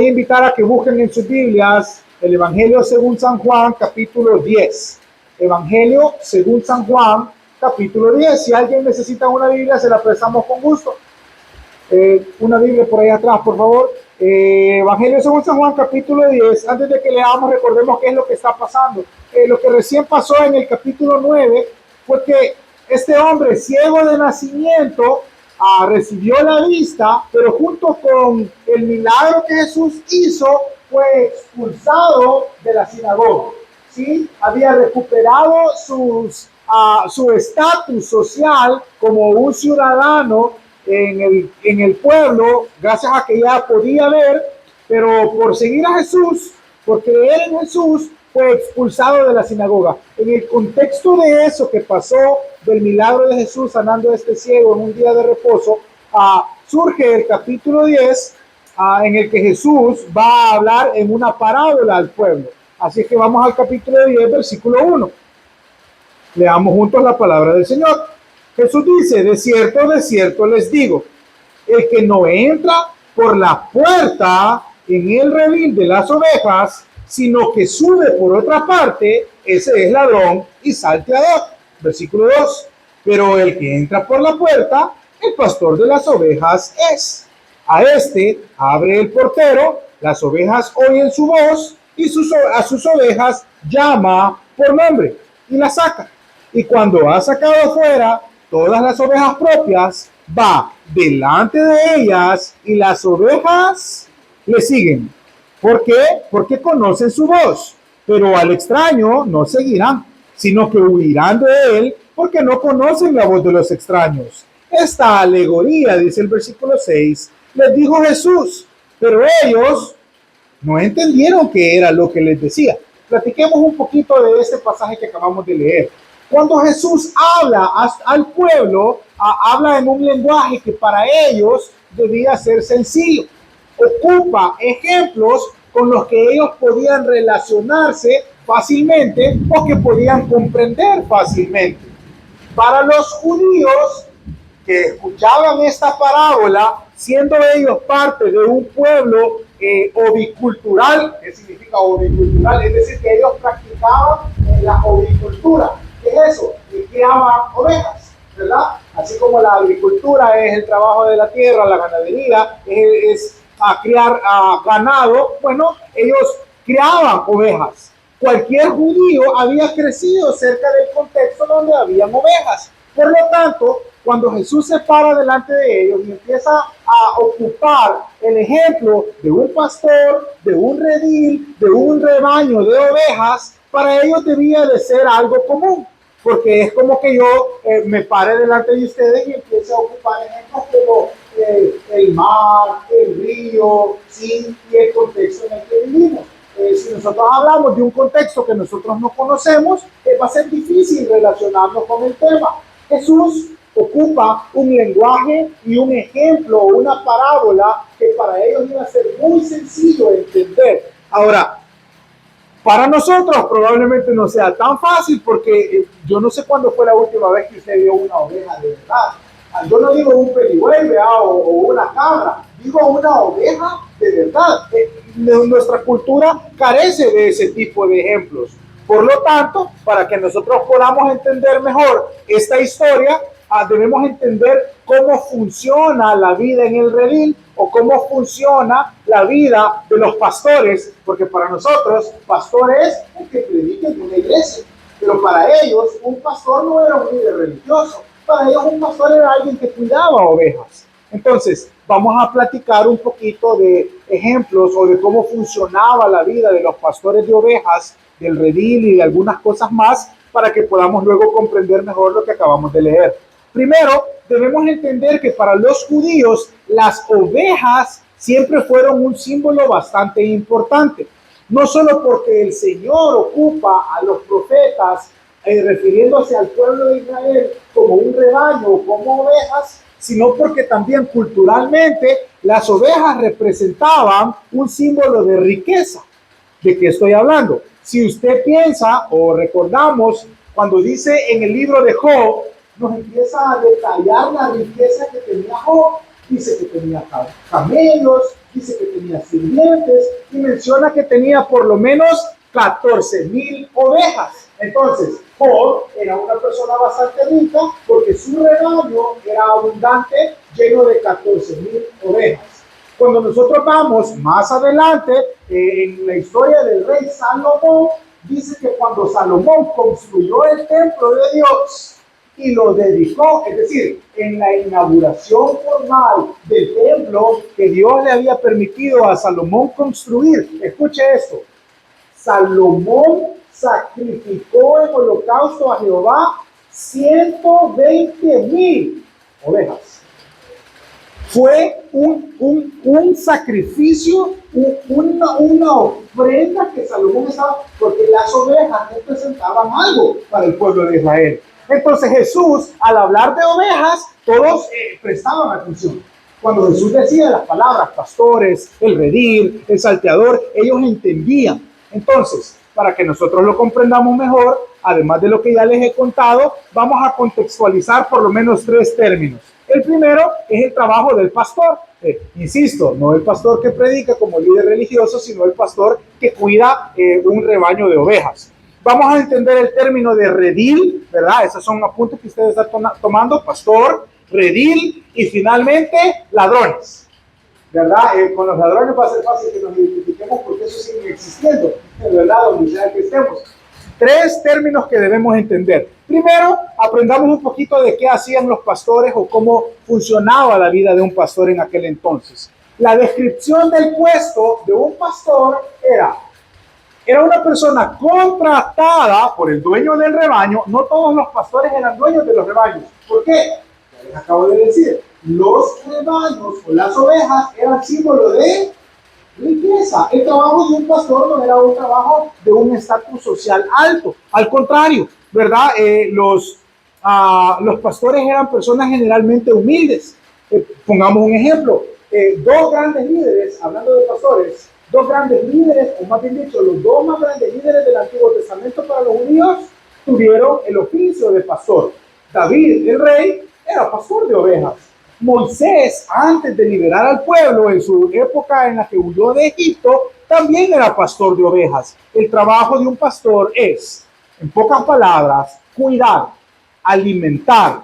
voy a invitar a que busquen en sus Biblias el Evangelio según San Juan, capítulo 10. Evangelio según San Juan, capítulo 10. Si alguien necesita una Biblia, se la prestamos con gusto. Una Biblia por ahí atrás, por favor. Evangelio según San Juan, capítulo 10. Antes de que leamos, recordemos qué es lo que está pasando. Lo que recién pasó en el capítulo 9 fue que este hombre ciego de nacimiento recibió la vista, pero junto con el milagro que Jesús hizo, fue expulsado de la sinagoga. ¿Sí? Había recuperado su estatus social como un ciudadano en el pueblo, gracias a que ya podía ver, pero por seguir a Jesús, por creer en Jesús, fue expulsado de la sinagoga. En el contexto de eso que pasó, del milagro de Jesús sanando a este ciego en un día de reposo, surge el capítulo 10, en el que Jesús va a hablar en una parábola al pueblo. Así que vamos al capítulo 10, versículo 1. Leamos juntos la palabra del Señor. Jesús dice: de cierto les digo, el que no entra por la puerta en el redil de las ovejas, sino que sube por otra parte, ese es ladrón y salteador. Versículo 2. Pero el que entra por la puerta, el pastor de las ovejas es. A este abre el portero, las ovejas oyen su voz, y a sus ovejas llama por nombre y las saca. Y cuando ha sacado fuera todas las ovejas propias, va delante de ellas y las ovejas le siguen. ¿Por qué? Porque conocen su voz, pero al extraño no seguirán, sino que huirán de él porque no conocen la voz de los extraños. Esta alegoría, dice el versículo 6, les dijo Jesús, pero ellos no entendieron qué era lo que les decía. Platiquemos un poquito de este pasaje que acabamos de leer. Cuando Jesús habla al pueblo, habla en un lenguaje que para ellos debía ser sencillo. Ocupa ejemplos con los que ellos podían relacionarse fácilmente o que podían comprender fácilmente. Para los judíos que escuchaban esta parábola, siendo ellos parte de un pueblo ovicultural, ¿qué significa ovicultural? Es decir, que ellos practicaban la ovicultura. ¿Qué es eso? Que criaban ovejas, ¿verdad? Así como la agricultura es el trabajo de la tierra, la ganadería es criar ganado, bueno, ellos criaban ovejas. Cualquier judío había crecido cerca del contexto donde habían ovejas. Por lo tanto, cuando Jesús se para delante de ellos y empieza a ocupar el ejemplo de un pastor, de un redil, de un rebaño de ovejas, para ellos debía de ser algo común, porque es como que yo me pare delante de ustedes y empiece a ocupar ejemplos como el mar, el río, ¿sí? Y el contexto en el que vivimos. Si nosotros hablamos de un contexto que nosotros no conocemos, va a ser difícil relacionarnos con el tema. Jesús ocupa un lenguaje y un ejemplo, una parábola que para ellos iba a ser muy sencillo de entender. Ahora, para nosotros probablemente no sea tan fácil porque yo no sé cuándo fue la última vez que usted vio una oveja de verdad. Yo no digo un pedigüey o una cabra, digo una oveja de verdad. Nuestra cultura carece de ese tipo de ejemplos. Por lo tanto, para que nosotros podamos entender mejor esta historia, debemos entender cómo funciona la vida en el redil o cómo funciona la vida de los pastores, porque para nosotros, pastor es el que predica en una iglesia, pero para ellos un pastor no era un líder religioso, para ellos un pastor era alguien que cuidaba ovejas. Entonces, vamos a platicar un poquito de ejemplos o de cómo funcionaba la vida de los pastores de ovejas, del redil y de algunas cosas más, para que podamos luego comprender mejor lo que acabamos de leer. Primero, debemos entender que para los judíos las ovejas siempre fueron un símbolo bastante importante. No solo porque el Señor ocupa a los profetas, refiriéndose al pueblo de Israel como un rebaño o como ovejas, sino porque también culturalmente las ovejas representaban un símbolo de riqueza. ¿De qué estoy hablando? Si usted piensa o recordamos cuando dice en el libro de Job, nos empieza a detallar la riqueza que tenía Job dice que tenía camellos, dice que tenía sirvientes y menciona que tenía por lo menos 14,000 ovejas. Entonces, Job era una persona bastante rica porque su rebaño era abundante, lleno de 14,000 ovejas. Cuando nosotros vamos más adelante en la historia del rey Salomón, dice que cuando Salomón construyó el templo de Dios y lo dedicó, es decir, en la inauguración formal del templo que Dios le había permitido a Salomón construir, escuche esto, Salomón sacrificó en holocausto a Jehová 120,000 ovejas. Fue un sacrificio, una ofrenda que Salomón estaba, porque las ovejas representaban algo para el pueblo de Israel. Entonces Jesús, al hablar de ovejas, todos prestaban atención. Cuando Jesús decía las palabras pastores, el redil, el salteador, ellos entendían. Entonces, para que nosotros lo comprendamos mejor, además de lo que ya les he contado, vamos a contextualizar por lo menos 3 términos. El primero es el trabajo del pastor. Insisto, no el pastor que predica como líder religioso, sino el pastor que cuida un rebaño de ovejas. Vamos a entender el término de redil, ¿verdad? Esos son apuntes que ustedes están tomando, pastor, redil y finalmente ladrones. ¿Verdad? Con los ladrones va a ser fácil que nos identifiquemos porque eso sigue existiendo, ¿verdad? Donde sea que estemos. 3 términos que debemos entender. Primero, aprendamos un poquito de qué hacían los pastores o cómo funcionaba la vida de un pastor en aquel entonces. La descripción del puesto de un pastor era una persona contratada por el dueño del rebaño. No todos los pastores eran dueños de los rebaños. ¿Por qué? Ya les acabo de decir. Los rebaños o las ovejas eran símbolo de riqueza. El trabajo de un pastor no era un trabajo de un estatus social alto. Al contrario, ¿verdad? Los pastores eran personas generalmente humildes. Pongamos un ejemplo. 2 grandes líderes, hablando de pastores, 2 grandes líderes, o más bien dicho, los 2 más grandes líderes del Antiguo Testamento para los judíos tuvieron el oficio de pastor. David, el rey, era pastor de ovejas. Moisés, antes de liberar al pueblo en su época en la que huyó de Egipto, también era pastor de ovejas. El trabajo de un pastor es, en pocas palabras, cuidar, alimentar,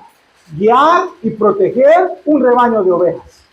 guiar y proteger un rebaño de ovejas.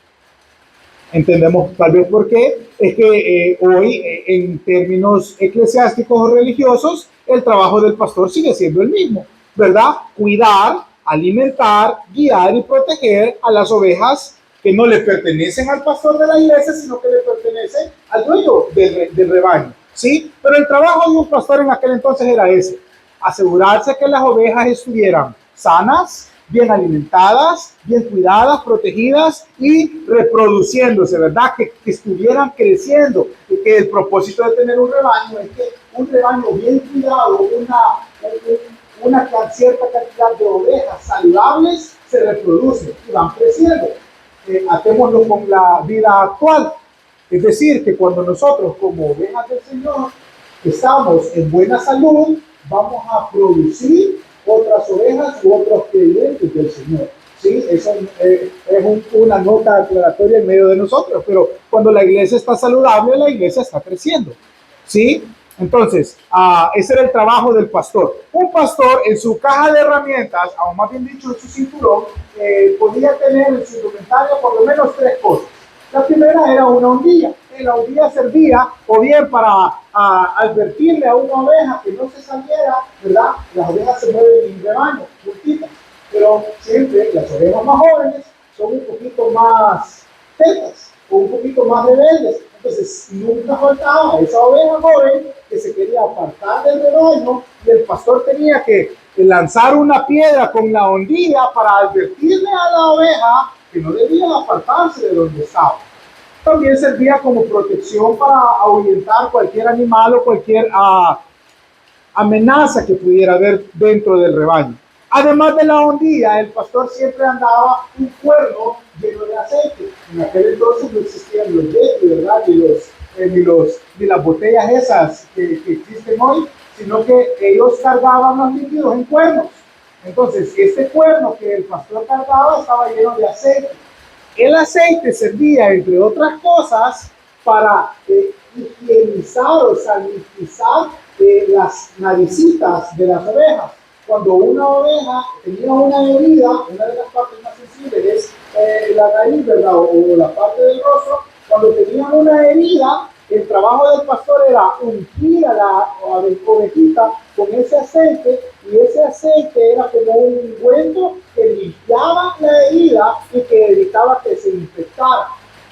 Entendemos tal vez por qué. Es que hoy, en términos eclesiásticos o religiosos, el trabajo del pastor sigue siendo el mismo, ¿verdad? Cuidar, alimentar, guiar y proteger a las ovejas que no le pertenecen al pastor de la iglesia, sino que le pertenecen al dueño del rebaño, ¿sí? Pero el trabajo de un pastor en aquel entonces era ese, asegurarse que las ovejas estuvieran sanas, bien alimentadas, bien cuidadas, protegidas y reproduciéndose, ¿verdad? Que estuvieran creciendo, y que el propósito de tener un rebaño es que un rebaño bien cuidado, una cierta cantidad de ovejas saludables se reproducen y van creciendo. Atémoslo con la vida actual. Es decir, que cuando nosotros como ovejas del Señor estamos en buena salud, vamos a producir otras ovejas u otros creyentes del Señor. ¿Sí? Eso es una nota aclaratoria en medio de nosotros, pero cuando la iglesia está saludable, la iglesia está creciendo. ¿Sí? Entonces, ese era el trabajo del pastor. Un pastor en su caja de herramientas, o más bien dicho en su cinturón, podía tener en su indumentaria por lo menos 3 cosas. La primera era una hundilla. La hundilla servía o bien para advertirle a una oveja que no se saliera, ¿verdad? Las ovejas se mueven en rebaño, juntitas, pero siempre las ovejas más jóvenes son un poquito más tetas o un poquito más rebeldes. Entonces nunca faltaba esa oveja joven que se quería apartar del rebaño y el pastor tenía que lanzar una piedra con la hundilla para advertirle a la oveja que no debía apartarse de donde estaba. También servía como protección para ahuyentar cualquier animal o cualquier amenaza que pudiera haber dentro del rebaño. Además de la hondilla, el pastor siempre andaba un cuerno lleno de aceite. En aquel entonces no existían los Yeti, ¿verdad? Ni las botellas esas que existen hoy, sino que ellos cargaban los líquidos en cuernos. Entonces, este cuerno que el pastor cargaba estaba lleno de aceite. El aceite servía, entre otras cosas, para higienizar o sanitizar las naricitas de las ovejas. Cuando una oveja tenía una herida, una de las partes más sensibles es la nariz, ¿verdad? O la parte del rostro. Cuando tenían una herida, el trabajo del pastor era ungir a la ovejita con ese aceite, y ese aceite era como un ungüento que limpiaba la herida y que evitaba que se infectara.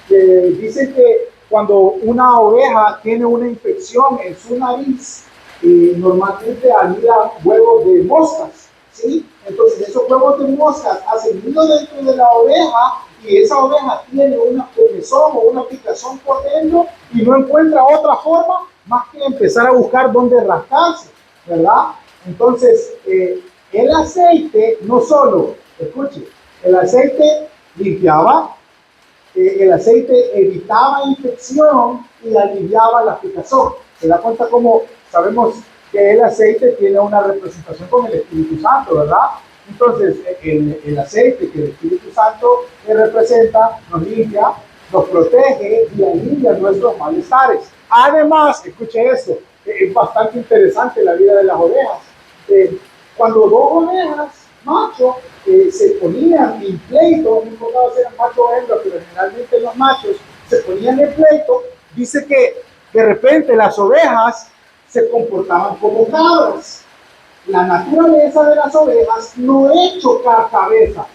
Dicen que cuando una oveja tiene una infección en su nariz, normalmente había huevos de moscas, ¿sí? Entonces esos huevos de moscas hacen nido dentro de la oveja, y esa oveja tiene una comezón o una picazón por dentro y no encuentra otra forma más que empezar a buscar dónde rascarse, ¿verdad? Entonces, el aceite no solo, escuche, el aceite limpiaba, el aceite evitaba infección y aliviaba la picazón. ¿Se da cuenta cómo sabemos que el aceite tiene una representación con el Espíritu Santo, verdad? Entonces, el aceite que el Espíritu Santo representa nos limpia, nos protege y alivia nuestros malestares. Además, escuche esto, es bastante interesante la vida de las ovejas. Cuando dos ovejas machos se ponían en pleito, no importa si eran macho o hembra, pero generalmente los machos se ponían en pleito, dice que de repente las ovejas se comportaban como cabras. La naturaleza de las ovejas no es chocar cabezas,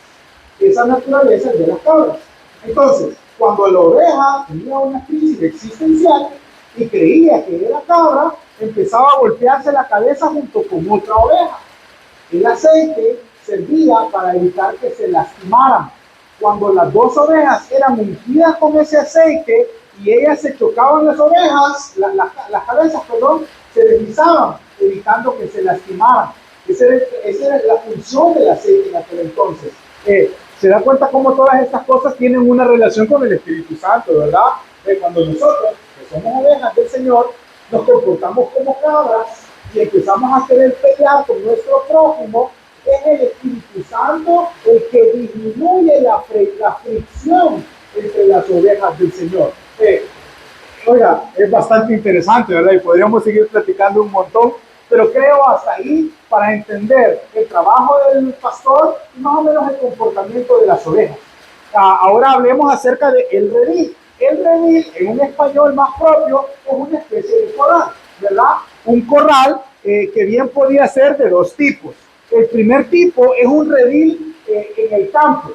esa naturaleza es de las cabras. Entonces, cuando la oveja tenía una crisis existencial y creía que era cabra, empezaba a golpearse la cabeza junto con otra oveja. El aceite servía para evitar que se lastimaran. Cuando las dos ovejas eran ungidas con ese aceite y ellas se chocaban las ovejas, las cabezas, perdón, se deslizaban, evitando que se lastimaran. Esa era la función del aceite en aquel entonces. Se da cuenta cómo todas estas cosas tienen una relación con el Espíritu Santo, ¿verdad? Cuando nosotros, que somos ovejas del Señor, nos comportamos como cabras y empezamos a querer pelear con nuestro prójimo, es el Espíritu Santo el que disminuye la fricción entre las ovejas del Señor. Oiga, es bastante interesante, ¿verdad? Y podríamos seguir platicando un montón, pero creo hasta ahí para entender el trabajo del pastor y más o menos el comportamiento de las ovejas. Ahora hablemos acerca de el redil. El redil, en un español más propio, es una especie de corral, ¿verdad? Un corral que bien podía ser de dos tipos. El primer tipo es un redil en el campo.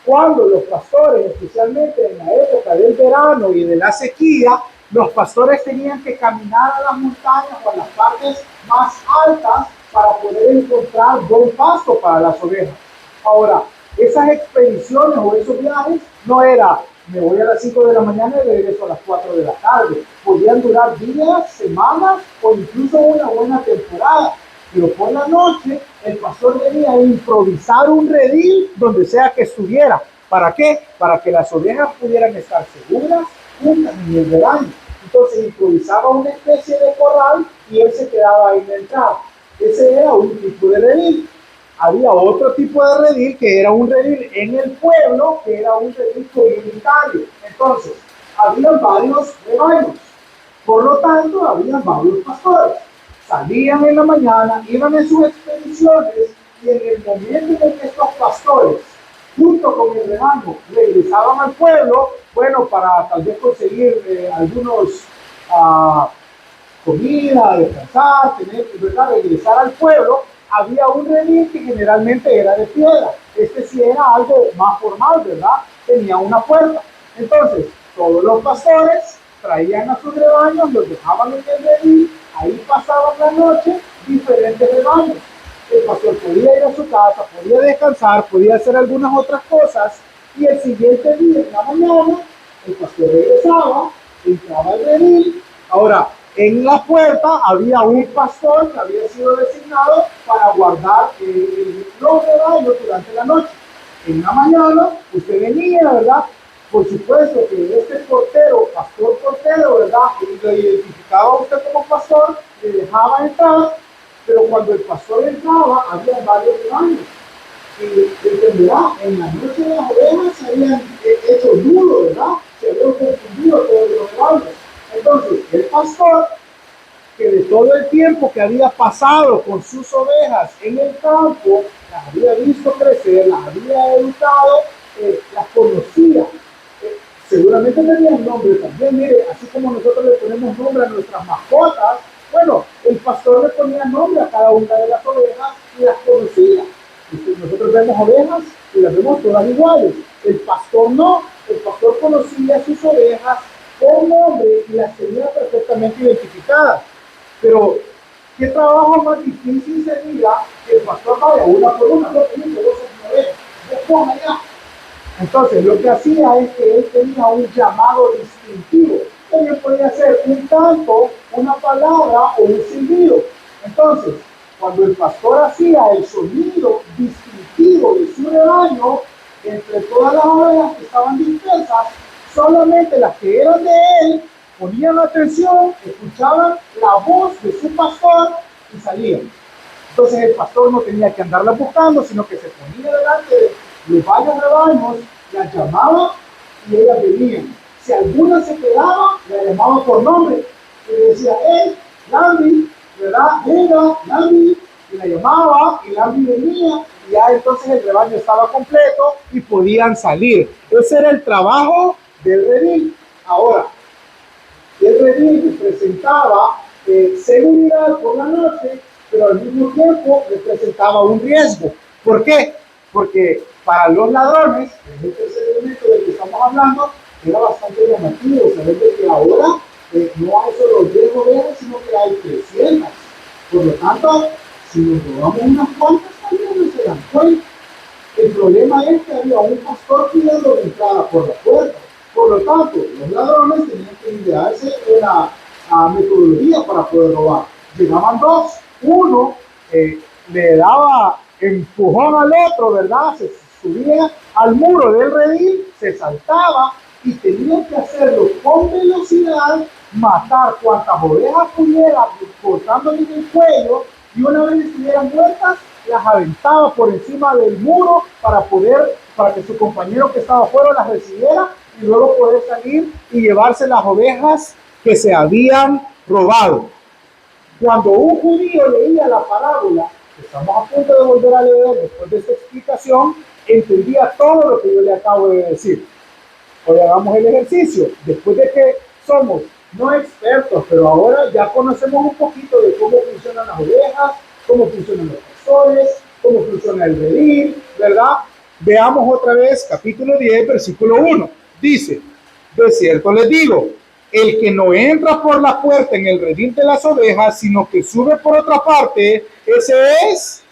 Cuando los pastores, especialmente en la época del verano y de la sequía, los pastores tenían que caminar a las montañas o a las partes más altas para poder encontrar buen pasto para las ovejas. Ahora, esas expediciones o esos viajes no era, me voy a las 5 de la mañana y regreso a las 4 de la tarde. Podían durar días, semanas o incluso una buena temporada. Pero por la noche el pastor debía improvisar un redil donde sea que estuviera. ¿Para qué? Para que las ovejas pudieran estar seguras juntas en el verano. Entonces improvisaba una especie de corral y él se quedaba ahí en la entrada. Ese era un tipo de redil. Había otro tipo de redil que era un redil en el pueblo, que era un redil comunitario. Entonces, había varios rebaños. Por lo tanto, había varios pastores. Salían en la mañana, iban en sus expediciones y en el momento en que estos pastores, junto con el rebaño, regresaban al pueblo, bueno, para tal vez conseguir algunos comida, descansar, tener, ¿verdad? Regresar al pueblo, había un redil que generalmente era de piedra. Este sí era algo más formal, ¿verdad? Tenía una puerta. Entonces, todos los pastores traían a sus rebaños, los dejaban en el redil, ahí pasaban la noche diferentes rebaños. El pastor podía ir a su casa, podía descansar, podía hacer algunas otras cosas, y el siguiente día, en la mañana, el pastor regresaba, entraba al redil. Ahora, en la puerta había un pastor que había sido designado para guardar los rebaños durante la noche. En la mañana, usted venía, ¿verdad? Por supuesto que este portero, pastor portero, ¿verdad? Y lo identificaba a usted como pastor, le dejaba entrar, pero cuando el pastor entraba, había varios rebaños. y entenderá, en la noche de las ovejas se habían hecho nudo, ¿verdad? Se habían confundido todos los rebaños. Entonces, el pastor, que de todo el tiempo que había pasado con sus ovejas en el campo, las había visto crecer, las había educado, las conocía. Seguramente tenían nombre también, mire, así como nosotros le ponemos nombre a nuestras mascotas, bueno, el pastor le ponía nombre a cada una de las ovejas y las conocía. Nosotros vemos ovejas y las vemos todas iguales. El pastor no, el pastor conocía sus ovejas por nombre y las tenía perfectamente identificadas. Pero, ¿qué trabajo más difícil sería que el pastor vaya una por una? No, tiene que dos ovejas, después allá. Entonces, lo que hacía es que él tenía un llamado distintivo. También podía ser un canto, una palabra o un silbido. Entonces, cuando el pastor hacía el sonido distintivo de su rebaño, entre todas las ovejas que estaban dispersas, solamente las que eran de él ponían atención, escuchaban la voz de su pastor y salían. Entonces el pastor no tenía que andarla buscando, sino que se ponía delante de los varios rebaños, las llamaba y ellas venían. Si alguna se quedaba, la llamaba por nombre y le decía, hey, Lambi, ¿verdad? Venga, Lambi, y la llamaba y Lambi venía y ya entonces el rebaño estaba completo y podían salir. Ese era el trabajo del redil. Ahora, el redil representaba seguridad por la noche, pero al mismo tiempo representaba un riesgo. ¿Por qué? Porque para los ladrones, en este elemento del que estamos hablando, era bastante llamativo saber de que ahora no hay solo 10 ovejas, sino que hay 300. Por lo tanto, si nos robamos unas cuantas, también no se dan cuenta. El problema es que había un pastor pidiendo la entrada por la puerta. Por lo tanto, los ladrones tenían que idearse una metodología para poder robar. Llegaban dos, uno le daba empujón al otro, ¿verdad? Se subía al muro del redil, se saltaba y tenían que hacerlo con velocidad, matar cuantas ovejas pudiera, cortándole el cuello, y una vez estuvieran muertas, las aventaba por encima del muro para que su compañero que estaba afuera las recibiera y luego poder salir y llevarse las ovejas que se habían robado. Cuando un judío leía la parábola, que estamos a punto de volver a leer después de esta explicación, entendía todo lo que yo le acabo de decir. Hoy hagamos el ejercicio. Después de que somos no expertos, pero ahora ya conocemos un poquito de cómo funcionan las ovejas, cómo funcionan los pastores, cómo funciona el redil, ¿verdad? Veamos otra vez capítulo 10, versículo 1. Dice, de cierto les digo, el que no entra por la puerta en el redil de las ovejas, sino que sube por otra parte, ese es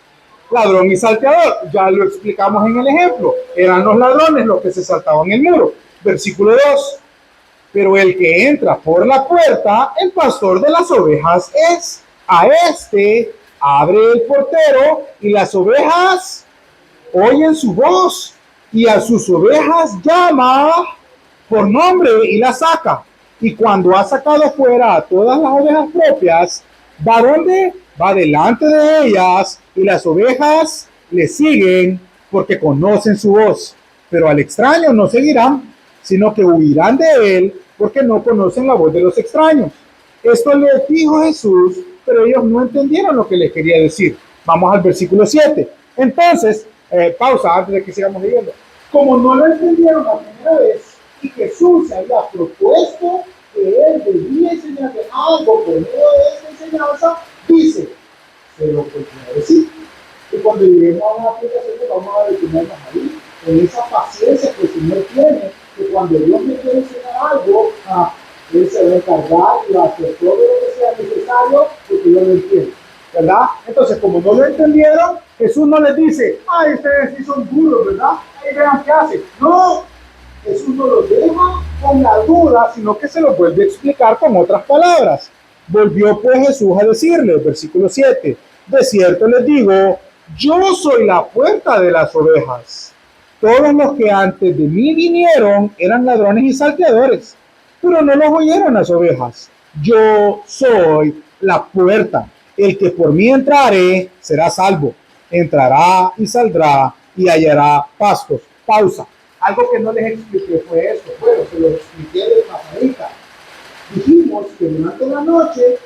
ladrón y salteador. Ya lo explicamos en el ejemplo. Eran los ladrones los que se saltaban el muro. Versículo 2. Pero el que entra por la puerta, el pastor de las ovejas es. A este abre el portero y las ovejas oyen su voz y a sus ovejas llama por nombre y las saca. Y cuando ha sacado fuera a todas las ovejas propias, ¿va dónde? Va delante de ellas y las ovejas le siguen porque conocen su voz. Pero al extraño no seguirán, sino que huirán de él porque no conocen la voz de los extraños. Esto le dijo Jesús, pero ellos no entendieron lo que les quería decir. Vamos al versículo 7. Entonces, pausa antes de que sigamos leyendo. Como no lo entendieron la primera vez y Jesús se había propuesto que él debía enseñarle algo por medio de esta enseñanza, dice, se lo volvió a decir. Y cuando lleguemos a una aplicación, vamos a detenernos ahí, en esa paciencia que el Señor tiene, que cuando Dios me quiere enseñar algo, Él se va a encargar y va a hacer todo lo que sea necesario porque yo lo entiendo, ¿verdad? Entonces, como no lo entendieron, Jesús no les dice, ay, ustedes sí son duros, ¿verdad? Ahí vean qué hacen. No, Jesús no los deja con la duda, sino que se los vuelve a explicar con otras palabras. Volvió pues Jesús a decirles, versículo 7, de cierto les digo, yo soy la puerta de las ovejas. Todos los que antes de mí vinieron eran ladrones y salteadores, pero no los oyeron las ovejas. Yo soy la puerta. El que por mí entrare será salvo. Entrará y saldrá y hallará pastos. Pausa. Algo que no les expliqué fue esto. Bueno, se lo expliqué de pasadita. Dijimos que durante la noche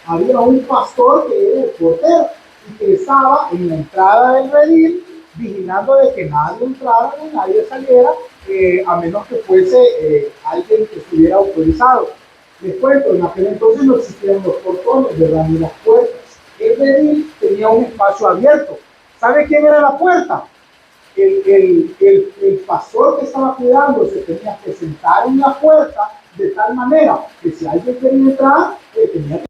había un pastor que era el portero y que estaba en la entrada del redil vigilando de que nadie entrara ni nadie saliera, a menos que fuese alguien que estuviera autorizado. Les cuento, en aquel entonces no existían los portones, ¿verdad? Ni las puertas. El redil tenía un espacio abierto. ¿Sabe quién era la puerta? El pastor que estaba cuidando se tenía que sentar en la puerta de tal manera que si alguien quería entrar, tenía que...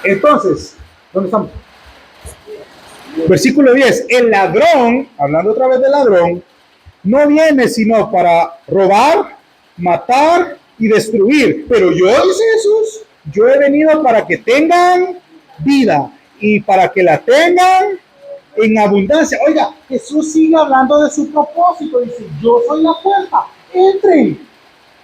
Entonces, ¿dónde estamos? Versículo 10. El ladrón, hablando otra vez del ladrón, no viene sino para robar, matar y destruir. Pero yo, dice Jesús, yo he venido para que tengan vida y para que la tengan en abundancia. Oiga, Jesús sigue hablando de su propósito. Dice, yo soy la puerta, entren.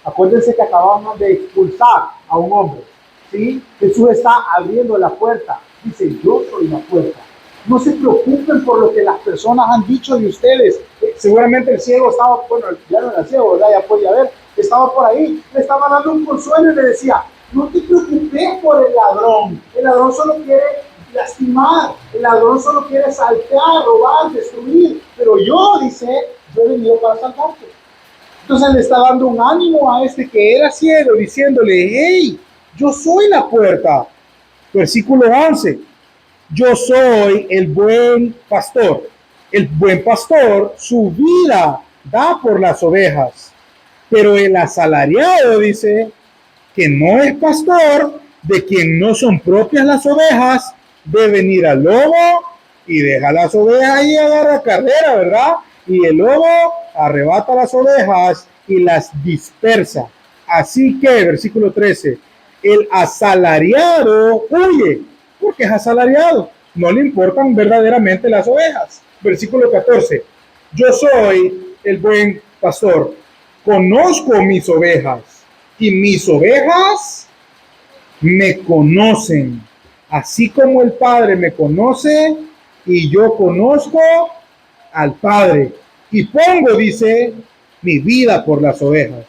Acuérdense que acabamos de expulsar a un hombre, ¿sí? Jesús está abriendo la puerta. Dice, yo soy la puerta. No se preocupen por lo que las personas han dicho de ustedes. Seguramente el ciego estaba, bueno, ya no era ciego, ¿verdad? Ya podía ver, estaba por ahí, le estaba dando un consuelo y le decía, no te preocupes por el ladrón. El ladrón solo quiere lastimar, el ladrón solo quiere saltear, robar, destruir. Pero yo, dice, yo he venido para salvarte. Entonces le está dando un ánimo a este que era ciego, diciéndole, hey, yo soy la puerta. Versículo 11. Yo soy el buen pastor. El buen pastor su vida da por las ovejas. Pero el asalariado dice que no es pastor, de quien no son propias las ovejas, de venir al lobo y deja las ovejas y agarra carrera, ¿verdad? Y el lobo arrebata las ovejas y las dispersa. Así que, versículo 13, el asalariado huye, porque es asalariado, no le importan verdaderamente las ovejas. Versículo 14, yo soy el buen pastor, conozco mis ovejas y mis ovejas me conocen, así como el Padre me conoce y yo conozco al Padre y pongo, dice, mi vida por las ovejas.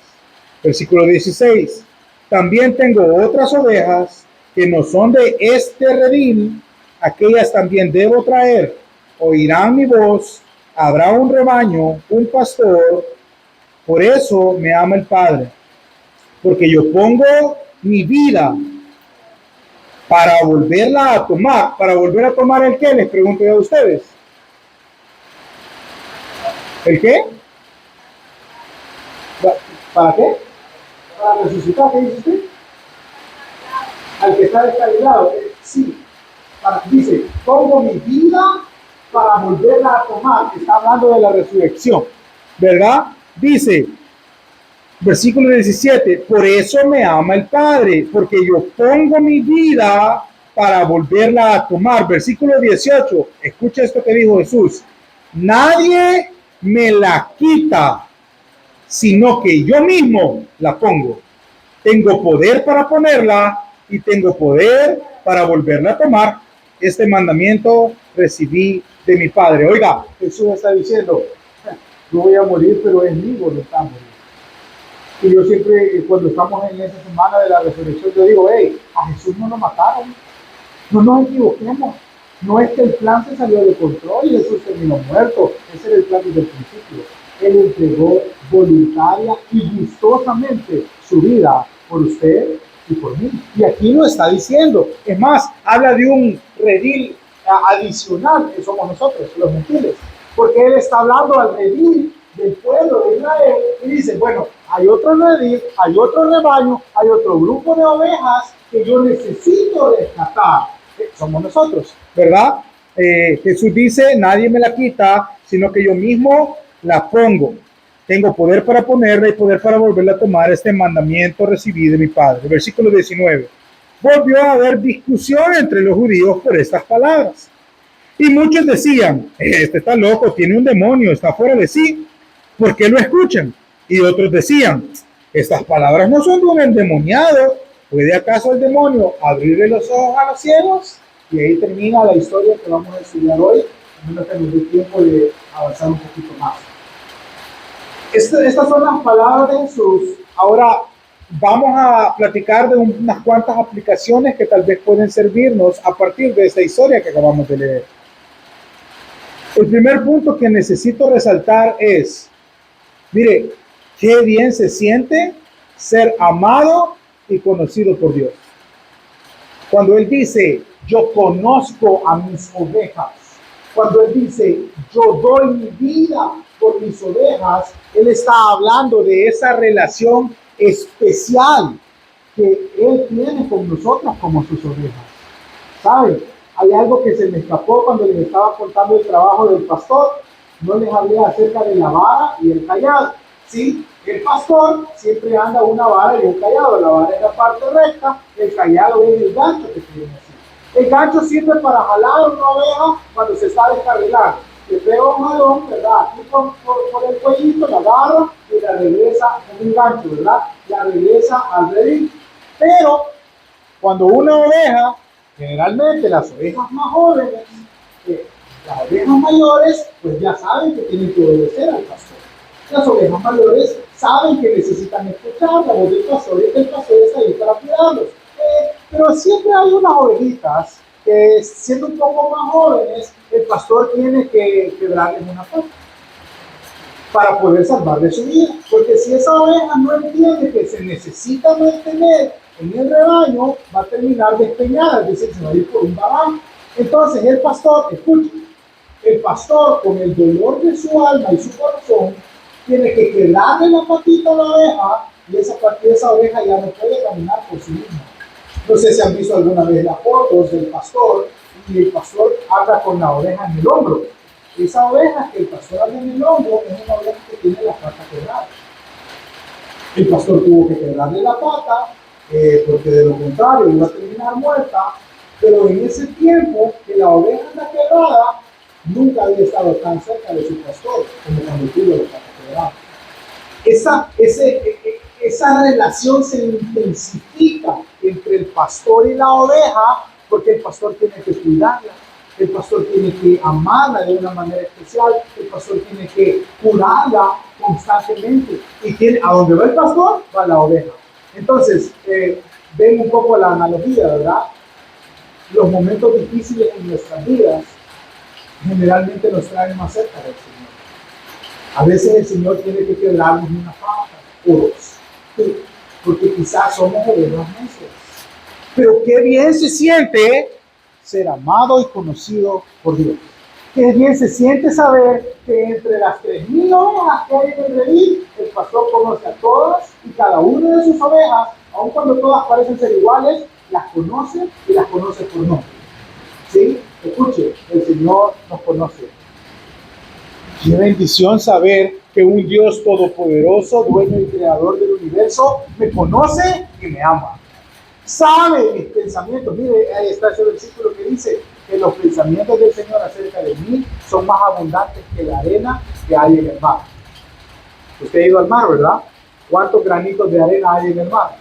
Versículo 16, también tengo otras ovejas que no son de este redil, aquellas también debo traer, oirán mi voz, habrá un rebaño, un pastor, por eso me ama el Padre, porque yo pongo mi vida para volverla a tomar. ¿Para volver a tomar el qué? Les pregunto yo a ustedes. ¿El qué? ¿Para qué? Para resucitar, ¿qué dice usted? Al que está descarrilado. Sí. Dice, pongo mi vida para volverla a tomar. Está hablando de la resurrección, ¿verdad? Dice, versículo 17, por eso me ama el Padre, porque yo pongo mi vida para volverla a tomar. Versículo 18, escucha esto que dijo Jesús, nadie me la quita, sino que yo mismo la pongo. Tengo poder para ponerla y tengo poder para volverla a tomar. Este mandamiento recibí de mi Padre. Oiga, Jesús está diciendo, yo voy a morir, pero es mi voluntad morir. Y yo siempre, cuando estamos en esa semana de la resurrección, yo digo, hey, a Jesús no lo mataron, no nos equivoquemos. No es que el plan se salió de control y Jesús terminó muerto. Ese era el plan desde el principio. Él entregó voluntaria y gustosamente su vida por usted y por mí. Y aquí lo está diciendo. Es más, habla de un redil adicional que somos nosotros, los gentiles. Porque él está hablando al redil del pueblo de Israel y dice, bueno, hay otro redil, hay otro rebaño, hay otro grupo de ovejas que yo necesito rescatar. Somos nosotros, ¿verdad? Jesús dice, nadie me la quita, sino que yo mismo la pongo. Tengo poder para ponerla y poder para volverla a tomar. Este mandamiento recibí de mi Padre. Versículo 19. Volvió a haber discusión entre los judíos por estas palabras. Y muchos decían, este está loco, tiene un demonio, está fuera de sí. ¿Por qué lo escuchan? Y otros decían, estas palabras no son de un endemoniado. ¿Puede acaso el demonio abrirle los ojos a los ciegos? Y ahí termina la historia que vamos a estudiar hoy. No tenemos tiempo de avanzar un poquito más. Estas son las palabras de Jesús. Ahora vamos a platicar de unas cuantas aplicaciones que tal vez pueden servirnos a partir de esta historia que acabamos de leer. El primer punto que necesito resaltar es, mire, qué bien se siente ser amado y conocido por Dios. Cuando Él dice, yo conozco a mis ovejas, cuando Él dice, yo doy mi vida por mis ovejas, Él está hablando de esa relación especial que Él tiene con nosotros como sus ovejas. ¿Saben? Hay algo que se me escapó cuando les estaba contando el trabajo del pastor. No les hablé acerca de la vara y el cayado. ¿Sí? El pastor siempre anda una vara y un cayado. La vara es la parte recta, el cayado es el gancho que tiene así. El gancho sirve para jalar una oveja cuando se está descarrilando. Le pega un jalón, ¿verdad? Aquí por el cuellito, la agarra y la regresa en un gancho, ¿verdad? La regresa al redil. Pero cuando una oveja, generalmente las ovejas más jóvenes, las ovejas mayores, pues ya saben que tienen que obedecer al pastor. Las ovejas mayores saben que necesitan escuchar la voz del pastor y que el pastor está ahí para cuidarlos. Pero siempre hay unas ovejitas que, siendo un poco más jóvenes, el pastor tiene que quebrarles una pata para poder salvarle su vida. Porque si esa oveja no entiende que se necesita mantener en el rebaño, va a terminar despeñada, es decir, se va a ir por un barranco. Entonces el pastor, escuchen, el pastor con el dolor de su alma y su corazón tiene que quedarle la patita a la oveja y esa oveja ya no puede caminar por sí misma. No sé si han visto alguna vez las fotos del pastor y el pastor anda con la oveja en el hombro. Esa oveja que el pastor anda en el hombro es una oveja que tiene la pata quebrada. El pastor tuvo que quebrarle la pata porque de lo contrario iba a terminar muerta, pero en ese tiempo que la oveja anda quebrada, nunca había estado tan cerca de su pastor como cuando tuvo la pata quebrada. Esa relación se intensifica entre el pastor y la oveja porque el pastor tiene que cuidarla, el pastor tiene que amarla de una manera especial, el pastor tiene que curarla constantemente y a donde va el pastor va la oveja. Entonces, ven un poco la analogía, ¿verdad? Los momentos difíciles en nuestras vidas generalmente nos traen más cerca del Señor. A veces el Señor tiene que quebrarnos una pata o dos, porque quizás somos ovejas necias. Pero qué bien se siente ser amado y conocido por Dios. Qué bien se siente saber que entre las 3,000 ovejas que hay en el redil, el pastor conoce a todas y cada una de sus ovejas, aun cuando todas parecen ser iguales, las conoce y las conoce por nombre. ¿Sí? Escuche, el Señor nos conoce. Qué bendición saber que un Dios todopoderoso, dueño y creador del universo, me conoce y me ama. Sabe mis pensamientos. Mire, ahí está ese versículo que dice que los pensamientos del Señor acerca de mí son más abundantes que la arena que hay en el mar. Usted ha ido al mar, ¿verdad? ¿Cuántos granitos de arena hay en el mar?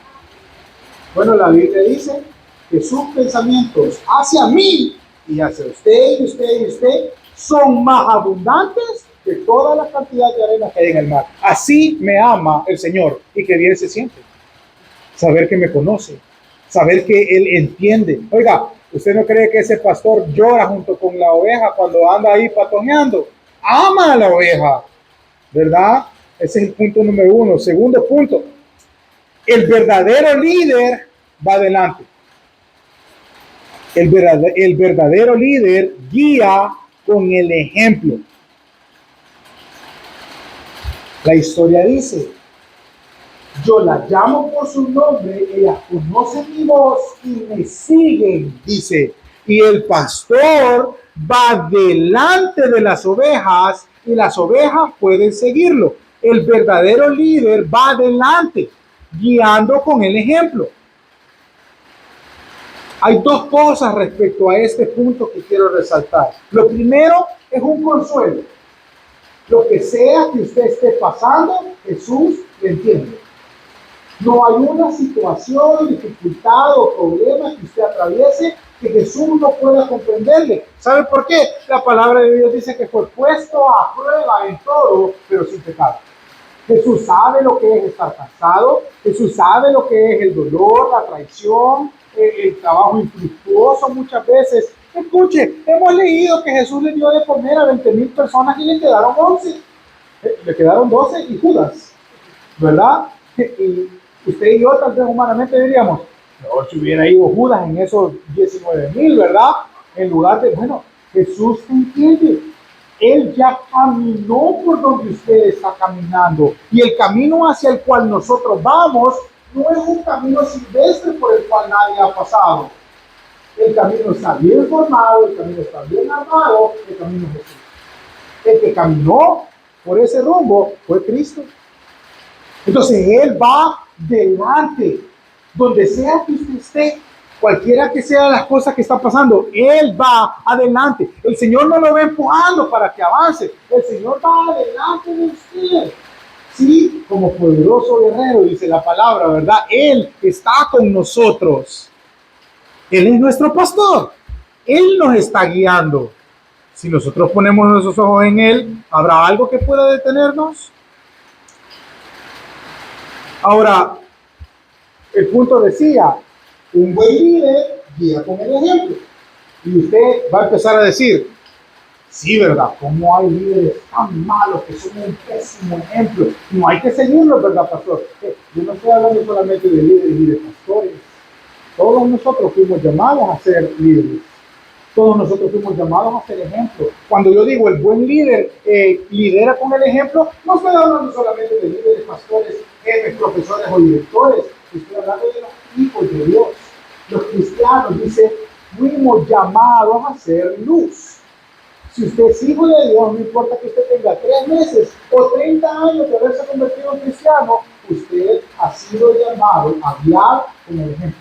Bueno, la Biblia dice que sus pensamientos hacia mí y hacia usted y usted y usted son más abundantes que toda la cantidad de arena que hay en el mar. Así me ama el Señor y que bien se siente. Saber que me conoce. Saber que Él entiende. Oiga, ¿Usted no cree que ese pastor llora junto con la oveja cuando anda ahí patoneando? Ama a la oveja, ¿verdad? Ese es el punto número uno. Segundo punto, el verdadero líder va adelante. El verdadero líder guía con el ejemplo. La historia dice, yo las llamo por su nombre, ellas conocen mi voz y me siguen, dice. Y el pastor va delante de las ovejas y las ovejas pueden seguirlo. El verdadero líder va adelante, guiando con el ejemplo. Hay dos cosas respecto a este punto que quiero resaltar. Lo primero es un consuelo. Lo que sea que usted esté pasando, Jesús le entiende. No hay una situación, dificultad o problema que usted atraviese que Jesús no pueda comprenderle. ¿Sabe por qué? La palabra de Dios dice que fue puesto a prueba en todo, pero sin pecado. Jesús sabe lo que es estar cansado, Jesús sabe lo que es el dolor, la traición, el trabajo infructuoso muchas veces. Escuche, hemos leído que Jesús le dio de comer a 20,000 personas y le quedaron 11. Le quedaron 12 y Judas, ¿verdad? Y usted y yo tal vez humanamente diríamos, no, si hubiera ido Judas en esos 19,000, ¿verdad? En lugar de, bueno, Jesús te entiende. Él ya caminó por donde usted está caminando. Y el camino hacia el cual nosotros vamos no es un camino silvestre por el cual nadie ha pasado. El camino está bien formado, el camino está bien armado, el camino es Jesús. El que caminó por ese rumbo fue Cristo. Entonces Él va delante, donde sea que usted esté, cualquiera que sean las cosas que están pasando, Él va adelante. El Señor no lo va empujando para que avance, el Señor va adelante de usted. Sí, como poderoso guerrero, dice la palabra, ¿verdad? Él está con nosotros. Él es nuestro pastor. Él nos está guiando. Si nosotros ponemos nuestros ojos en Él, ¿habrá algo que pueda detenernos? Ahora, el punto decía, un buen líder guía con el ejemplo. Y usted va a empezar a decir, sí, ¿verdad? ¿Cómo hay líderes tan malos que son un pésimo ejemplo? No hay que seguirlos, ¿verdad, pastor? Yo no estoy hablando solamente de líderes y de pastores. Todos nosotros fuimos llamados a ser líderes. Todos nosotros fuimos llamados a ser ejemplo. Cuando yo digo el buen líder lidera con el ejemplo, no estoy hablando solamente de líderes, pastores, jefes, profesores o directores. Estoy hablando de los hijos de Dios. Los cristianos, dice, fuimos llamados a ser luz. Si usted es hijo de Dios, no importa que usted tenga 3 meses o 30 años de haberse convertido en cristiano, usted ha sido llamado a guiar con el ejemplo.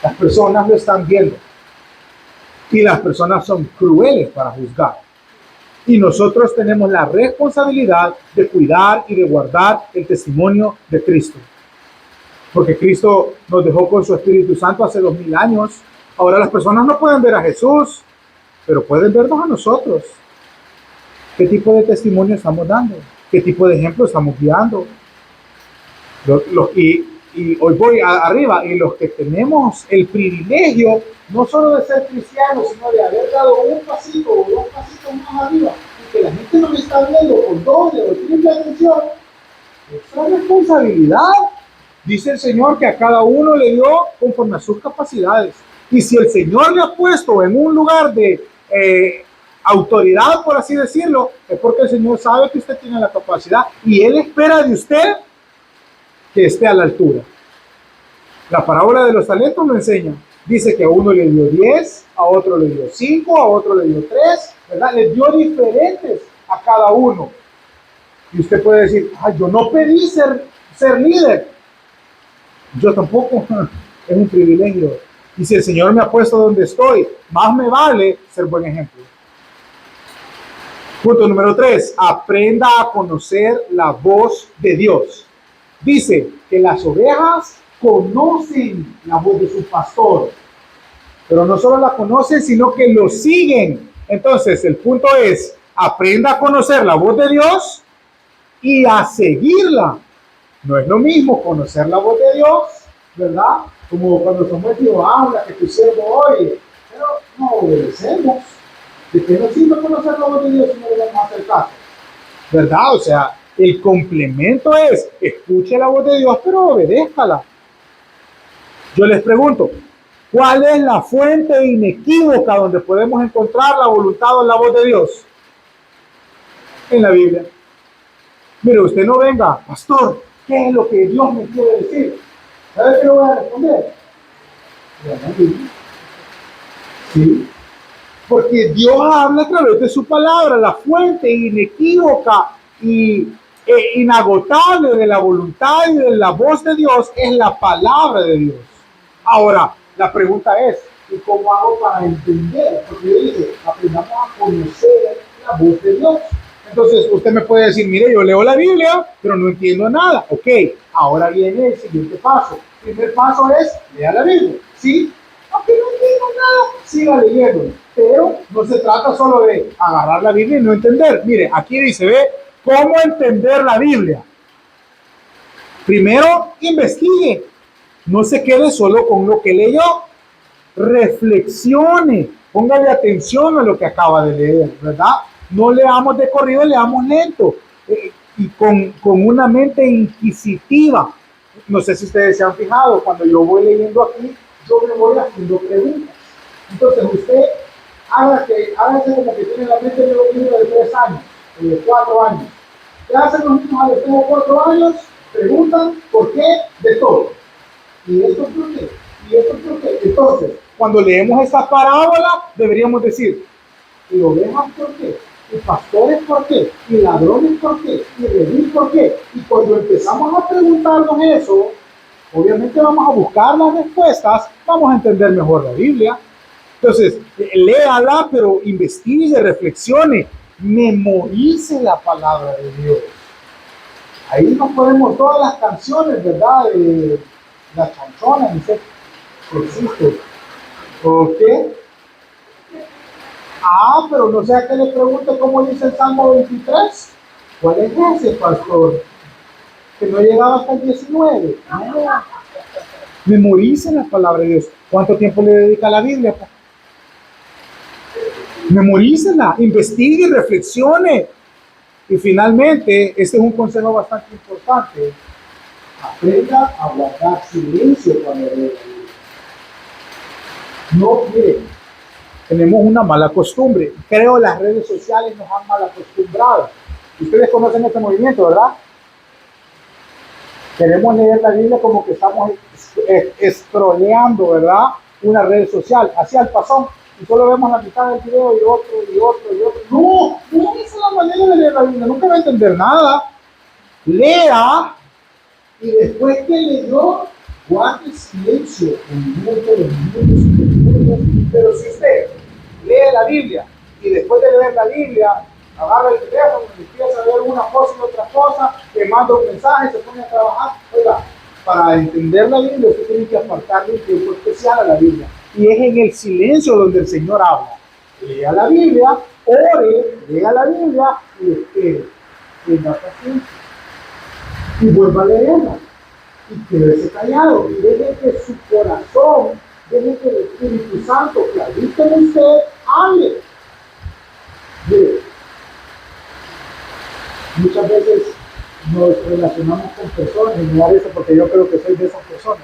Las personas lo están viendo. Y las personas son crueles para juzgar. Y nosotros tenemos la responsabilidad de cuidar y de guardar el testimonio de Cristo. Porque Cristo nos dejó con su Espíritu Santo hace 2000 años. Ahora las personas no pueden ver a Jesús, pero pueden vernos a nosotros. ¿Qué tipo de testimonio estamos dando? ¿Qué tipo de ejemplo estamos guiando? Y hoy voy arriba, y los que tenemos el privilegio no solo de ser cristianos, sino de haber dado un pasito o 2 pasitos más arriba, y que la gente nos está viendo con doble o triple atención, es una responsabilidad. Dice el Señor que a cada uno le dio conforme a sus capacidades. Y si el Señor le ha puesto en un lugar de autoridad, por así decirlo, es porque el Señor sabe que usted tiene la capacidad y Él espera de usted que esté a la altura. La parábola de los talentos lo enseña. Dice que a uno le dio 10, a otro le dio 5, a otro le dio 3, ¿verdad? Le dio diferentes a cada uno. Y usted puede decir, ay, yo no pedí ser líder. Yo tampoco, es un privilegio. Y si el Señor me ha puesto donde estoy, más me vale ser buen ejemplo. Punto número 3, aprenda a conocer la voz de Dios. Dice que las ovejas conocen la voz de su pastor, pero no solo la conocen, sino que lo siguen. Entonces, el punto es, aprenda a conocer la voz de Dios y a seguirla. No es lo mismo conocer la voz de Dios, ¿verdad? Como cuando Samuel dijo, habla, que tu siervo oye. pero no obedecemos. ¿De qué nos sirve conocer la voz de Dios si no le vamos a hacer caso? ¿Verdad? O sea, el complemento es, escuche la voz de Dios, pero obedézcala. Yo les pregunto, ¿cuál es la fuente inequívoca donde podemos encontrar la voluntad o la voz de Dios? En la Biblia. Mire, usted no venga, pastor, ¿qué es lo que Dios me quiere decir? ¿Sabe qué le voy a responder? La Biblia. Sí. Porque Dios habla a través de su palabra, la fuente inequívoca y inagotable de la voluntad y de la voz de Dios es la palabra de Dios. Ahora, la pregunta es, ¿y cómo hago para entender? Porque yo dije, aprendamos a conocer la voz de Dios. Entonces, usted me puede decir, mire, yo leo la Biblia, pero no entiendo nada. Ok, ahora viene el siguiente paso. El primer paso es, lea la Biblia. ¿Sí? Aunque no entiendo nada, siga leyendo. Pero no se trata solo de agarrar la Biblia y no entender. Mire, aquí dice, ve, ¿cómo entender la Biblia? Primero, investigue. No se quede solo con lo que leyó. Reflexione. Póngale atención a lo que acaba de leer, ¿verdad? No leamos de corrido, leamos lento. Y con una mente inquisitiva. No sé si ustedes se han fijado, cuando yo voy leyendo aquí, yo me voy haciendo preguntas. Entonces usted hágase como que tiene la mente de un niño de 3 años, de 4 años. ¿Qué hacen los niños a los 3 o 4 años? Preguntan por qué de todo. ¿Y esto por qué? ¿Y esto por qué? Entonces, cuando leemos esta parábola, deberíamos decir, ¿y ovejas por qué? ¿Y pastores por qué? ¿Y ladrones por qué? ¿Y redil por qué? Y cuando empezamos a preguntarnos eso, obviamente vamos a buscar las respuestas, vamos a entender mejor la Biblia. Entonces, léala, pero investigue, reflexione, memorice la palabra de Dios. Ahí nos ponemos todas las canciones, ¿verdad? De la chanchona, no sé si existe. ¿Ok? Ah, pero no sé a qué le pregunte cómo dice el Salmo 23. ¿Cuál es ese, pastor? Que no llegaba hasta el 19. No. Memorice la palabra de Dios. ¿Cuánto tiempo le dedica a la Biblia? Memorícela, investigue, reflexione. Y finalmente, este es un consejo bastante importante. Aprenda a guardar silencio cuando lee la Biblia. No, mire, tenemos una mala costumbre. Creo las redes sociales nos han mal acostumbrado. Ustedes conocen este movimiento, ¿verdad? Queremos leer la Biblia como que estamos scrolleando, ¿verdad? Una red social, así al pasón. Y solo vemos la mitad del video y otro, y otro, y otro. No, no es la manera de leer la Biblia. Nunca va a entender nada. Lea y después que leyó, guarde silencio un minuto, minutos. Pero si usted lee la Biblia y después de leer la Biblia, agarra el teléfono, empieza a ver una cosa y otra cosa, te manda un mensaje, se pone a trabajar. Oiga, para entender la Biblia, usted tiene que apartarle un tiempo especial a la Biblia. Y es en el silencio donde el Señor habla. Lea la Biblia, ore, lea la Biblia y espere. Tenga paciencia. Y vuelva a leerla. Y quédese callado. Y deje que su corazón, deje que el Espíritu Santo que habita en usted hable. Mire, muchas veces nos relacionamos con personas, y no a veces porque yo creo que soy de esas personas.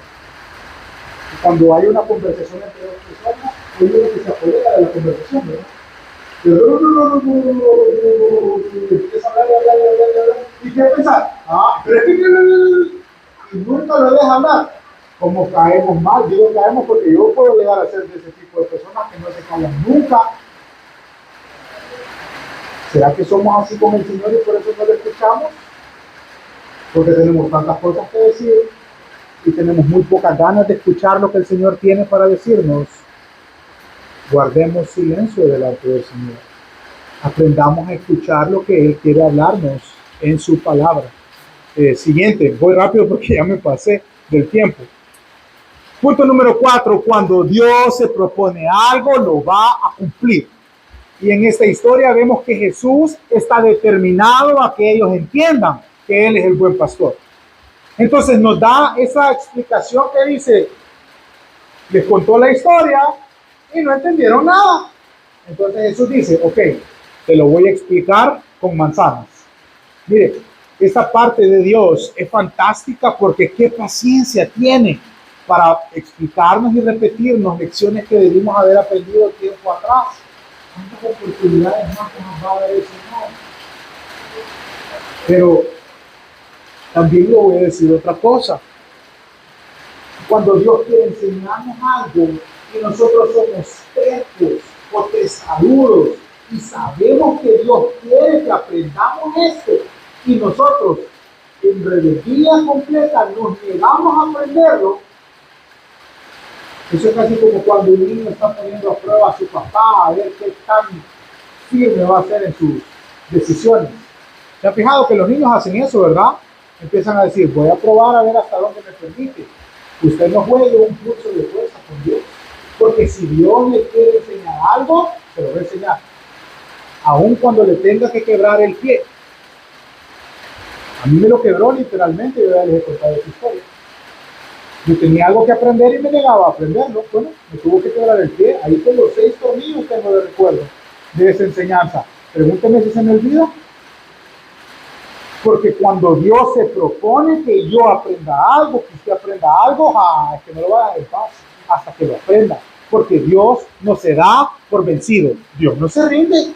Y cuando hay una conversación entre dos personas, hay uno que se apodera de la conversación, ¿verdad? Y empieza a hablar, ¿y qué pensar? Pero es que y nunca lo deja hablar. Como caemos mal, digo caemos porque yo puedo llegar a ser de ese tipo de personas que no se callan nunca. ¿Será que somos así con el Señor y por eso no lo escuchamos? Porque tenemos tantas cosas que decir y tenemos muy pocas ganas de escuchar lo que el Señor tiene para decirnos. Guardemos silencio delante del Señor. Aprendamos a escuchar lo que Él quiere hablarnos en su palabra. Siguiente, voy rápido porque ya me pasé del tiempo. Punto número 4, cuando Dios se propone algo, lo va a cumplir. Y en esta historia vemos que Jesús está determinado a que ellos entiendan que Él es el buen pastor. Entonces nos da esa explicación que dice, les contó la historia y no entendieron nada. Entonces Jesús dice, ok, te lo voy a explicar con manzanas. Mire, esta parte de Dios es fantástica porque qué paciencia tiene para explicarnos y repetirnos lecciones que debimos haber aprendido tiempo atrás. ¿Cuántas oportunidades más nos va a dar el Señor? Pero también le voy a decir otra cosa. Cuando Dios quiere enseñarnos algo y nosotros somos tercos o testarudos y sabemos que Dios quiere que aprendamos esto y nosotros en rebeldía completa nos negamos a aprenderlo, eso es casi como cuando un niño está poniendo a prueba a su papá a ver qué tan firme va a ser en sus decisiones. ¿Se ha fijado que los niños hacen eso, verdad? Empiezan a decir, voy a probar a ver hasta dónde me permite. Usted no juegue un curso de fuerza con Dios, porque si Dios le quiere enseñar algo, se lo va a enseñar, aun cuando le tenga que quebrar el pie. A mí me lo quebró literalmente, yo ya les he contado esa historia. Yo tenía algo que aprender y me negaba a aprenderlo. Bueno, me tuvo que quebrar el pie. Ahí tengo 6 tornillos que no le recuerdo de esa enseñanza. Pregúnteme si se me olvida. Porque cuando Dios se propone que yo aprenda algo, que usted aprenda algo, es que no lo va a dejar en paz hasta que lo aprenda. Porque Dios no se da por vencido. Dios no se rinde.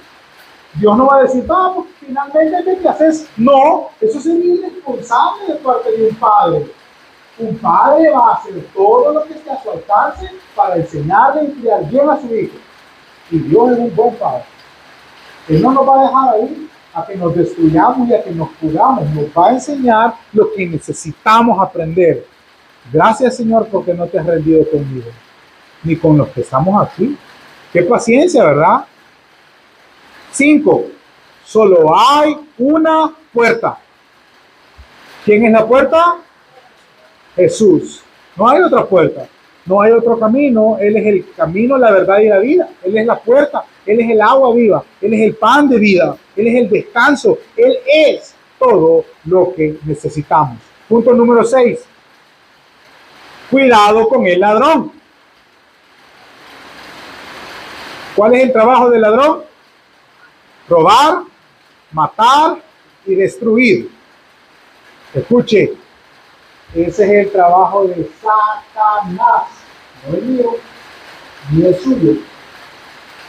Dios no va a decir, vamos, finalmente, ¿qué haces? No, eso sería irresponsable de parte de un padre. Un padre va a hacer todo lo que esté a su alcance para enseñarle y criar bien a su hijo. Y Dios es un buen padre. Él no nos va a dejar ahí a que nos destruyamos y a que nos curamos. Nos va a enseñar lo que necesitamos aprender. Gracias, Señor, porque no te has rendido conmigo, ni con los que estamos aquí. Qué paciencia, ¿verdad? 5. Solo hay una puerta. ¿Quién es la puerta? Jesús. No hay otra puerta, no hay otro camino. Él es el camino, la verdad y la vida. Él es la puerta, Él es el agua viva, Él es el pan de vida, Él es el descanso, Él es todo lo que necesitamos. Punto número 6. Cuidado con el ladrón. ¿Cuál es el trabajo del ladrón? Robar, matar y destruir. Escuche, ese es el trabajo de Satanás, no es mío, ni es suyo.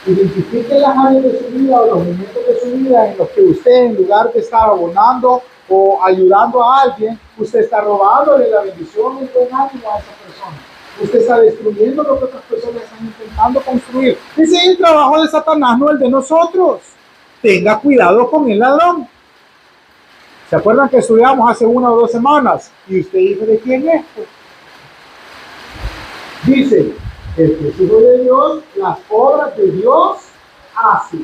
Identifique las áreas de su vida o los momentos de su vida en los que usted, en lugar de estar abonando o ayudando a alguien, usted está robándole la bendición y el buen ánimo a esa persona. Usted está destruyendo lo que otras personas están intentando construir. Ese es el trabajo de Satanás, no el de nosotros. Tenga cuidado con el ladrón. ¿Se acuerdan que estudiamos hace 1 o 2 semanas? Y usted dice, ¿de quién es? Dice, el que es hijo de Dios, las obras de Dios hace.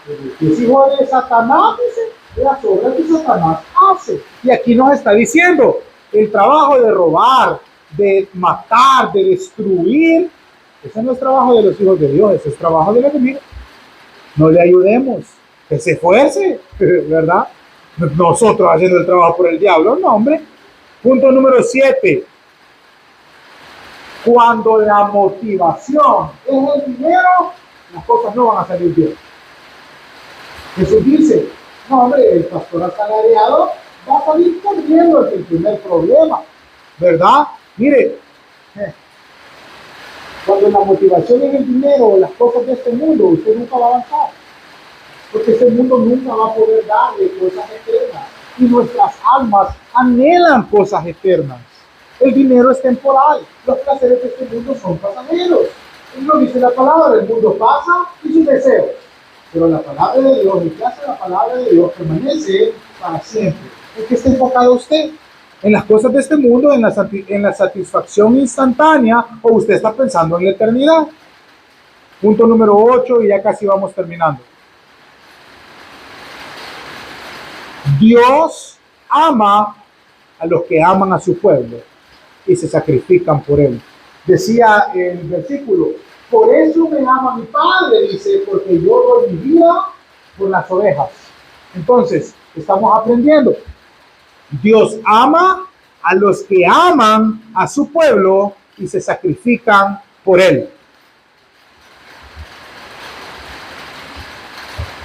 El que es hijo de Satanás, dice, las obras de Satanás hace. Y aquí nos está diciendo, el trabajo de robar, de matar, de destruir, ese no es trabajo de los hijos de Dios, ese es trabajo del enemigo. No le ayudemos, que se esfuerce, ¿verdad? Nosotros haciendo el trabajo por el diablo, no, hombre. Punto número 7. Cuando la motivación es el dinero, las cosas no van a salir bien. Jesús dice, no, hombre, el pastor asalariado va a salir perdiendo el primer problema, ¿verdad? Mire, cuando la motivación es el dinero o las cosas de este mundo, usted nunca va a avanzar. Porque este mundo nunca va a poder darle cosas eternas. Y nuestras almas anhelan cosas eternas. El dinero es temporal. Los placeres de este mundo son pasajeros. Y lo dice la palabra, el mundo pasa y sus deseos. Pero la palabra de Dios, el que hace la palabra de Dios, permanece para siempre. ¿En qué está enfocado usted? ¿En las cosas de este mundo, en la satisfacción instantánea, o usted está pensando en la eternidad? Punto número 8 y ya casi vamos terminando. Dios ama a los que aman a su pueblo y se sacrifican por él. Decía el versículo, por eso me ama mi Padre, dice, porque yo doy mi vida por las ovejas. Entonces, estamos aprendiendo. Dios ama a los que aman a su pueblo y se sacrifican por él.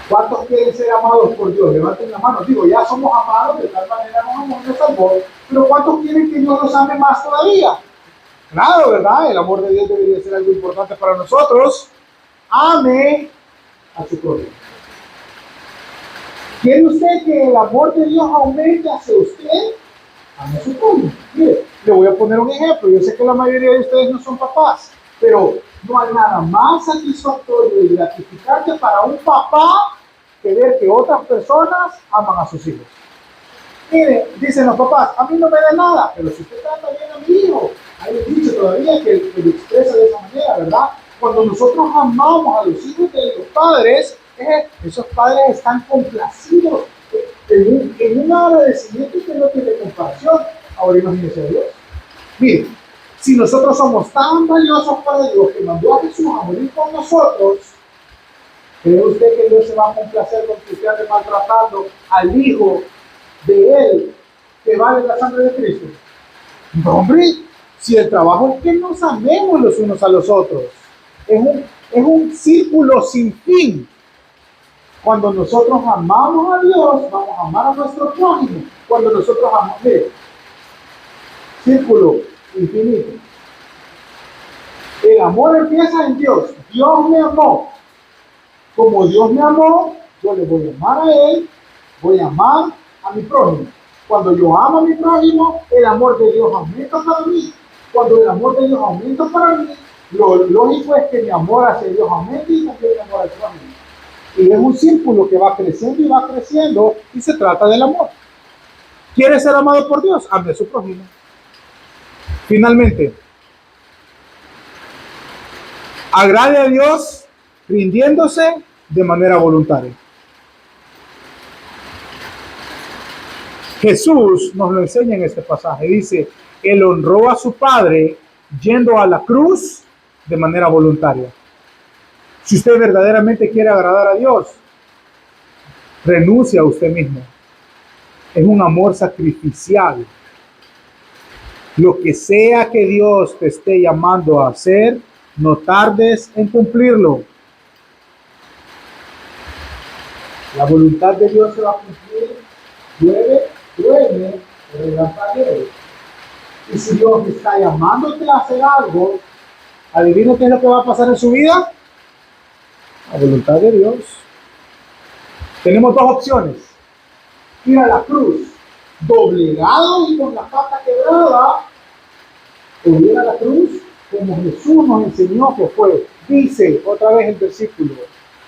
¿Cuántos quieren ser amados por Dios? Levanten la mano. Digo, ya somos amados, de tal manera nos amó y nos salvó. Pero ¿cuántos quieren que Dios los ame más todavía? Claro, ¿verdad? El amor de Dios debería ser algo importante para nosotros. Ame a su prójimo. ¿Quiere usted que el amor de Dios aumente hacia usted? Ame a su prójimo. Mire, le voy a poner un ejemplo. Yo sé que la mayoría de ustedes no son papás, pero no hay nada más satisfactorio y gratificante para un papá que ver que otras personas aman a sus hijos. Mire, dicen los papás, a mí no me da nada, pero si usted trata bien a mi hijo, hay un dicho todavía que lo expresa de esa manera, ¿verdad? Cuando nosotros amamos a los hijos de los padres, esos padres están complacidos en un agradecimiento que no tiene comparación. Ahora imagínense a Dios. Mire, si nosotros somos tan valiosos para Dios que mandó a Jesús a morir por nosotros, ¿cree usted que Dios se va a complacer con que usted ande maltratando al hijo de Él que vale la sangre de Cristo? No, hombre, si el trabajo es que nos amemos los unos a los otros, es un círculo sin fin. Cuando nosotros amamos a Dios, vamos a amar a nuestro prójimo. Cuando nosotros amamos, mire, círculo infinito. El amor empieza en Dios. Dios me amó. Como Dios me amó, yo le voy a amar a Él, voy a amar a mi prójimo. Cuando yo amo a mi prójimo, el amor de Dios aumenta para mí. Cuando el amor de Dios aumenta para mí, lo lógico es que mi amor hacia Dios aumente y también mi amor al prójimo. Y es un círculo que va creciendo y va creciendo y se trata del amor. ¿Quiere ser amado por Dios? Ame a su prójimo. Finalmente, agrade a Dios rindiéndose de manera voluntaria. Jesús nos lo enseña en este pasaje. Dice, Él honró a su Padre yendo a la cruz de manera voluntaria. Si usted verdaderamente quiere agradar a Dios, renuncia a usted mismo. Es un amor sacrificial. Lo que sea que Dios te esté llamando a hacer, no tardes en cumplirlo. La voluntad de Dios se va a cumplir, llueve, truene, relampaguee. Y si Dios está llamándote a hacer algo, adivina qué es lo que va a pasar en su vida. La voluntad de Dios. Tenemos dos opciones. Ir a la cruz doblegado y con la pata quebrada, o ir a la cruz como Jesús nos enseñó que fue. Dice otra vez el versículo,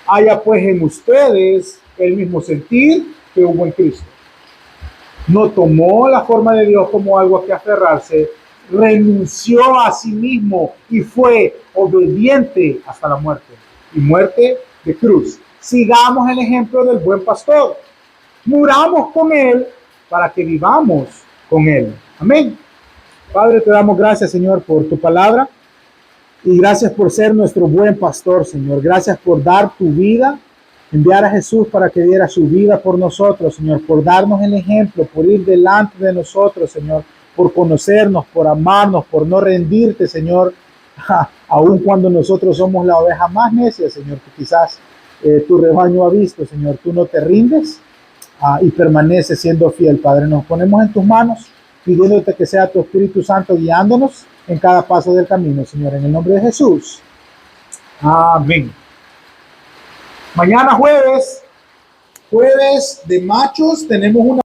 haya pues en ustedes el mismo sentir que hubo en Cristo. No tomó la forma de Dios como algo a que aferrarse, renunció a sí mismo y fue obediente hasta la muerte, y muerte de cruz. Sigamos el ejemplo del buen pastor. Muramos con Él para que vivamos con Él. Amén. Padre, te damos gracias, Señor, por tu palabra y gracias por ser nuestro buen pastor, Señor. Gracias por dar tu vida, enviar a Jesús para que diera su vida por nosotros, Señor, por darnos el ejemplo, por ir delante de nosotros, Señor, por conocernos, por amarnos, por no rendirte, Señor, aun cuando nosotros somos la oveja más necia, Señor, que quizás tu rebaño ha visto, Señor. Tú no te rindes y permaneces siendo fiel, Padre. Nos ponemos en tus manos, pidiéndote que sea tu Espíritu Santo guiándonos en cada paso del camino, Señor, en el nombre de Jesús. Amén. Mañana jueves de machos, tenemos una